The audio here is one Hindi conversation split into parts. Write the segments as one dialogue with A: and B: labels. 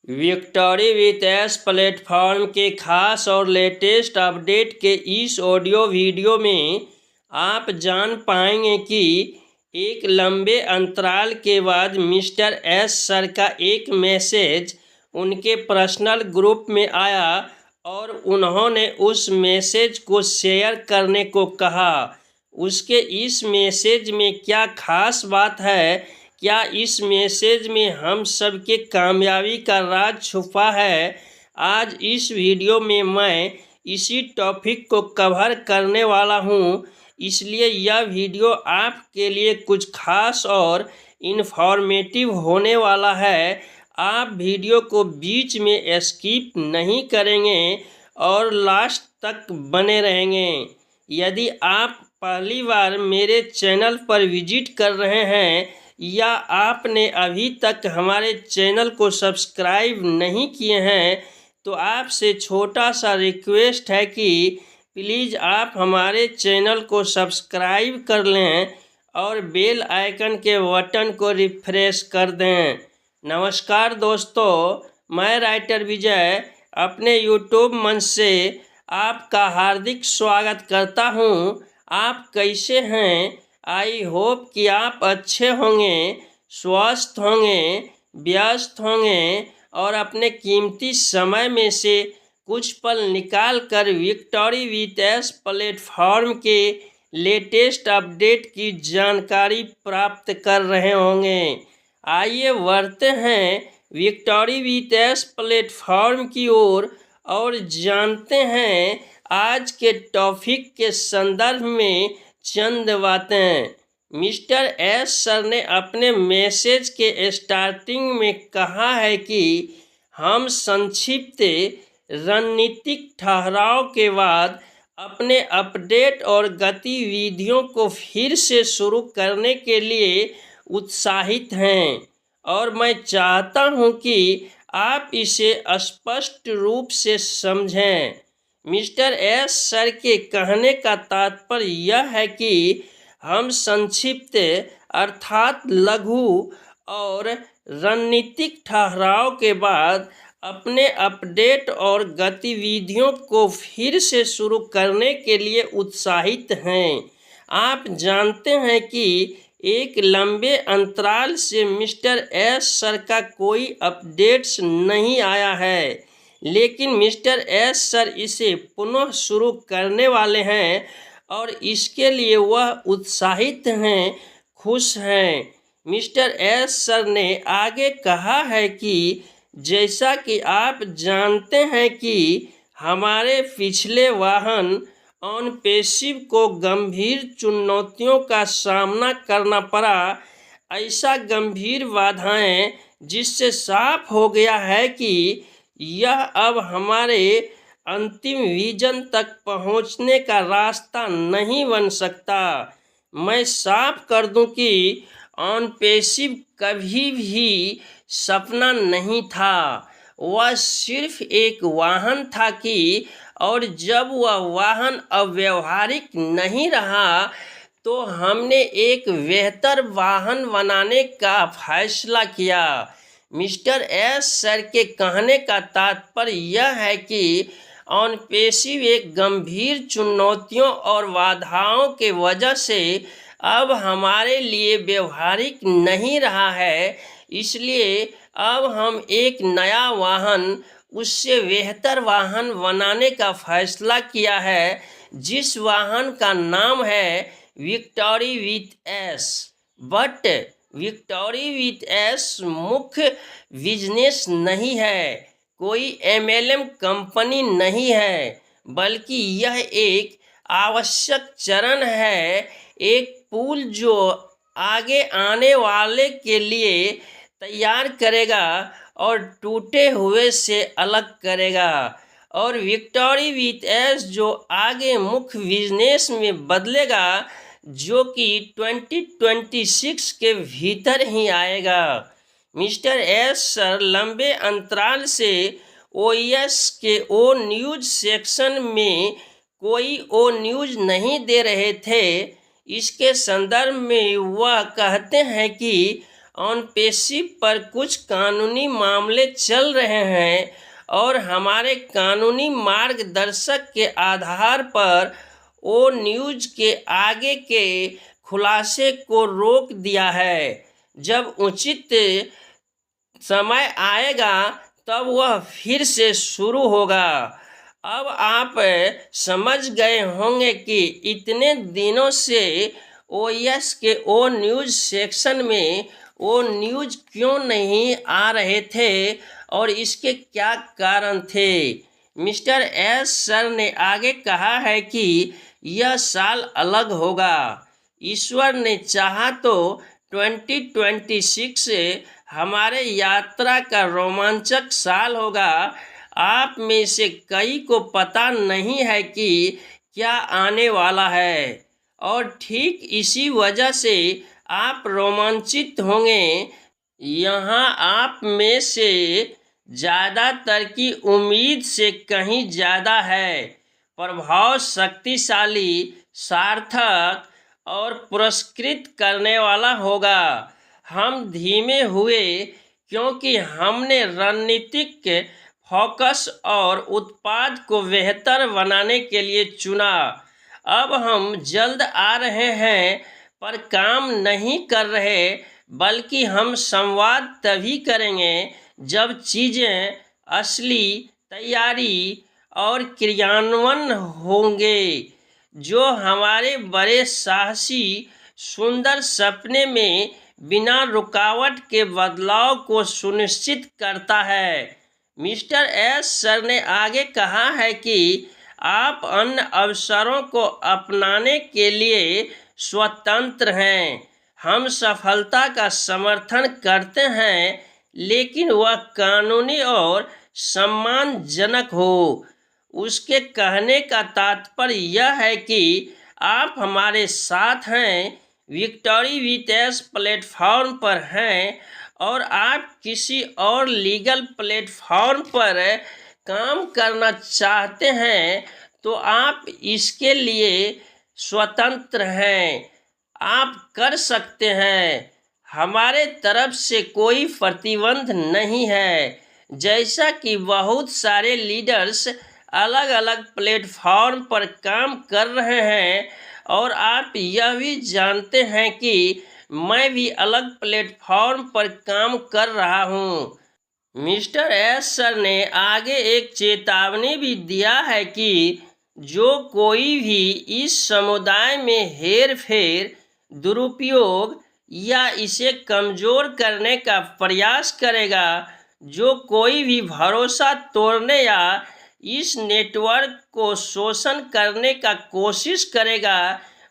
A: विक्टोरी विथ एस प्लेटफॉर्म के खास और लेटेस्ट अपडेट के इस ऑडियो वीडियो में आप जान पाएंगे कि एक लंबे अंतराल के बाद मिस्टर एस सर का एक मैसेज उनके पर्सनल ग्रुप में आया और उन्होंने उस मैसेज को शेयर करने को कहा। उसके इस मैसेज में क्या खास बात है? क्या इस मैसेज में हम सब के कामयाबी का राज छुपा है? आज इस वीडियो में मैं इसी टॉपिक को कवर करने वाला हूँ, इसलिए यह वीडियो आपके लिए कुछ खास और इन्फॉर्मेटिव होने वाला है। आप वीडियो को बीच में स्किप नहीं करेंगे और लास्ट तक बने रहेंगे। यदि आप पहली बार मेरे चैनल पर विजिट कर रहे हैं या आपने अभी तक हमारे चैनल को सब्सक्राइब नहीं किए हैं तो आपसे छोटा सा रिक्वेस्ट है कि प्लीज़ आप हमारे चैनल को सब्सक्राइब कर लें और बेल आइकन के बटन को रिफ्रेश कर दें। नमस्कार दोस्तों, मैं राइटर विजय अपने यूट्यूब मंच से आपका हार्दिक स्वागत करता हूं। आप कैसे हैं? आई होप कि आप अच्छे होंगे, स्वस्थ होंगे, व्यस्त होंगे और अपने कीमती समय में से कुछ पल निकाल कर विक्टोरी विथ एस प्लेटफॉर्म के लेटेस्ट अपडेट की जानकारी प्राप्त कर रहे होंगे। आइए बढ़ते हैं विक्टोरी विथ एस प्लेटफॉर्म की ओर और जानते हैं आज के टॉपिक के संदर्भ में चंद बातें। मिस्टर एस सर ने अपने मैसेज के स्टार्टिंग में कहा है कि हम संक्षिप्त रणनीतिक ठहराव के बाद अपने अपडेट और गतिविधियों को फिर से शुरू करने के लिए उत्साहित हैं और मैं चाहता हूं कि आप इसे स्पष्ट रूप से समझें। मिस्टर एस सर के कहने का तात्पर्य यह है कि हम संक्षिप्त अर्थात लघु और रणनीतिक ठहराव के बाद अपने अपडेट और गतिविधियों को फिर से शुरू करने के लिए उत्साहित हैं। आप जानते हैं कि एक लंबे अंतराल से मिस्टर एस सर का कोई अपडेट्स नहीं आया है, लेकिन मिस्टर एस सर इसे पुनः शुरू करने वाले हैं और इसके लिए वह उत्साहित हैं, खुश हैं। मिस्टर एस सर ने आगे कहा है कि जैसा कि आप जानते हैं कि हमारे पिछले वाहन ऑन पैसिव को गंभीर चुनौतियों का सामना करना पड़ा। ऐसा गंभीर बाधाएं जिससे साफ हो गया है कि यह अब हमारे अंतिम विजन तक पहुंचने का रास्ता नहीं बन सकता। मैं साफ कर दूं कि ऑन पैसिव कभी भी सपना नहीं था, वह सिर्फ एक वाहन था कि और जब वह वाहन अव्यावहारिक नहीं रहा तो हमने एक बेहतर वाहन बनाने का फैसला किया। मिस्टर एस सर के कहने का तात्पर्य यह है कि ऑन पैसिव एक गंभीर चुनौतियों और बाधाओं के वजह से अब हमारे लिए व्यवहारिक नहीं रहा है, इसलिए अब हम एक नया वाहन, उससे बेहतर वाहन बनाने का फैसला किया है, जिस वाहन का नाम है victory with S. But victory with S मुख्य बिजनेस नहीं है, कोई एमएलएम कंपनी नहीं है, बल्कि यह एक आवश्यक चरण है, एक पुल जो आगे आने वाले के लिए तैयार करेगा और टूटे हुए से अलग करेगा, और विक्टोरी विथ एस जो आगे मुख्य बिजनेस में बदलेगा, जो कि 2026 के भीतर ही आएगा। मिस्टर एस सर लंबे अंतराल से ओएस के ओ न्यूज सेक्शन में कोई ओ न्यूज नहीं दे रहे थे। इसके संदर्भ में वह कहते हैं कि ऑन पेशिप पर कुछ कानूनी मामले चल रहे हैं और हमारे कानूनी मार्गदर्शक के आधार पर ओ न्यूज़ के आगे के खुलासे को रोक दिया है। जब उचित समय आएगा तब वह फिर से शुरू होगा। अब आप समझ गए होंगे कि इतने दिनों से ओएस के ओ न्यूज़ सेक्शन में ओ न्यूज़ क्यों नहीं आ रहे थे और इसके क्या कारण थे। मिस्टर एस सर ने आगे कहा है कि यह साल अलग होगा। ईश्वर ने चाहा तो 2026 हमारे यात्रा का रोमांचक साल होगा। आप में से कई को पता नहीं है कि क्या आने वाला है और ठीक इसी वजह से आप रोमांचित होंगे। यहाँ आप में से ज़्यादातर की उम्मीद से कहीं ज़्यादा है। प्रभाव शक्तिशाली, सार्थक और पुरस्कृत करने वाला होगा। हम धीमे हुए क्योंकि हमने रणनीतिक फोकस और उत्पाद को बेहतर बनाने के लिए चुना। अब हम जल्द आ रहे हैं पर काम नहीं कर रहे, बल्कि हम संवाद तभी करेंगे जब चीज़ें असली तैयारी और क्रियान्वयन होंगे जो हमारे बड़े साहसी सुंदर सपने में बिना रुकावट के बदलाव को सुनिश्चित करता है। मिस्टर एस सर ने आगे कहा है कि आप अन्य अवसरों को अपनाने के लिए स्वतंत्र हैं। हम सफलता का समर्थन करते हैं, लेकिन वह कानूनी और सम्मानजनक हो। उसके कहने का तात्पर्य यह है कि आप हमारे साथ हैं, विक्ट्री विथ एस प्लेटफॉर्म पर हैं और आप किसी और लीगल प्लेटफॉर्म पर काम करना चाहते हैं तो आप इसके लिए स्वतंत्र हैं। आप कर सकते हैं। हमारे तरफ से कोई प्रतिबंध नहीं है। जैसा कि बहुत सारे लीडर्स अलग अलग प्लेटफॉर्म पर काम कर रहे हैं और आप यह भी जानते हैं कि मैं भी अलग प्लेटफॉर्म पर काम कर रहा हूं। मिस्टर एस सर ने आगे एक चेतावनी भी दिया है कि जो कोई भी इस समुदाय में हेरफेर, दुरुपयोग या इसे कमज़ोर करने का प्रयास करेगा, जो कोई भी भरोसा तोड़ने या इस नेटवर्क को शोषण करने का कोशिश करेगा,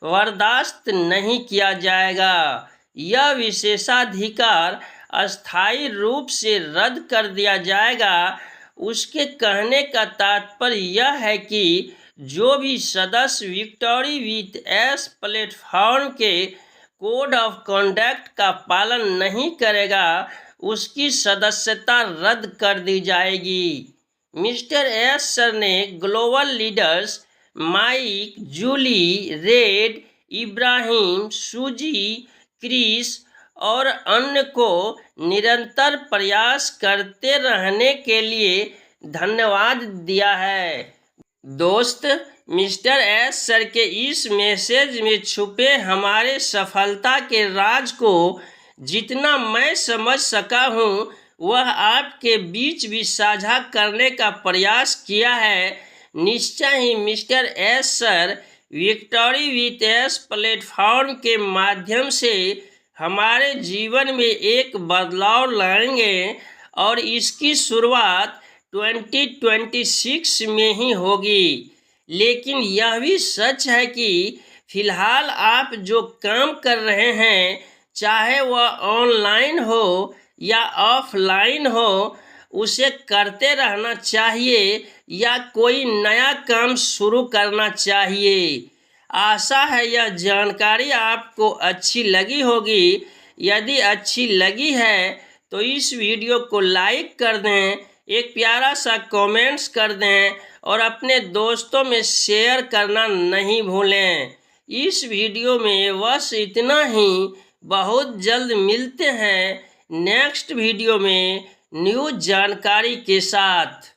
A: बर्दाश्त नहीं किया जाएगा। यह विशेषाधिकार अस्थायी रूप से रद्द कर दिया जाएगा। उसके कहने का तात्पर्य यह है कि जो भी सदस्य विक्ट्री विथ एस प्लेटफॉर्म के कोड ऑफ कॉन्डक्ट का पालन नहीं करेगा, उसकी सदस्यता रद्द कर दी जाएगी। मिस्टर एस सर ने global leaders Mike, Julie, Red, Ibrahim, Suzy, Chris और अन्य को निरंतर प्रयास करते रहने के लिए धन्यवाद दिया है। दोस्त, मिस्टर एस सर के इस मैसेज में छुपे हमारे सफलता के राज को जितना मैं समझ सका हूँ, वह आपके बीच भी साझा करने का प्रयास किया है। निश्चय ही mister S sir victory with S platform के माध्यम से हमारे जीवन में एक बदलाव लाएंगे और इसकी शुरुआत 2026 में ही होगी। लेकिन यह भी सच है कि फिलहाल आप जो काम कर रहे हैं, चाहे वह ऑनलाइन हो या ऑफलाइन हो, उसे करते रहना चाहिए या कोई नया काम शुरू करना चाहिए। आशा है यह जानकारी आपको अच्छी लगी होगी। यदि अच्छी लगी है तो इस वीडियो को लाइक कर दें, एक प्यारा सा कमेंट्स कर दें और अपने दोस्तों में शेयर करना नहीं भूलें। इस वीडियो में बस इतना ही। बहुत जल्द मिलते हैं नेक्स्ट वीडियो में न्यू जानकारी के साथ।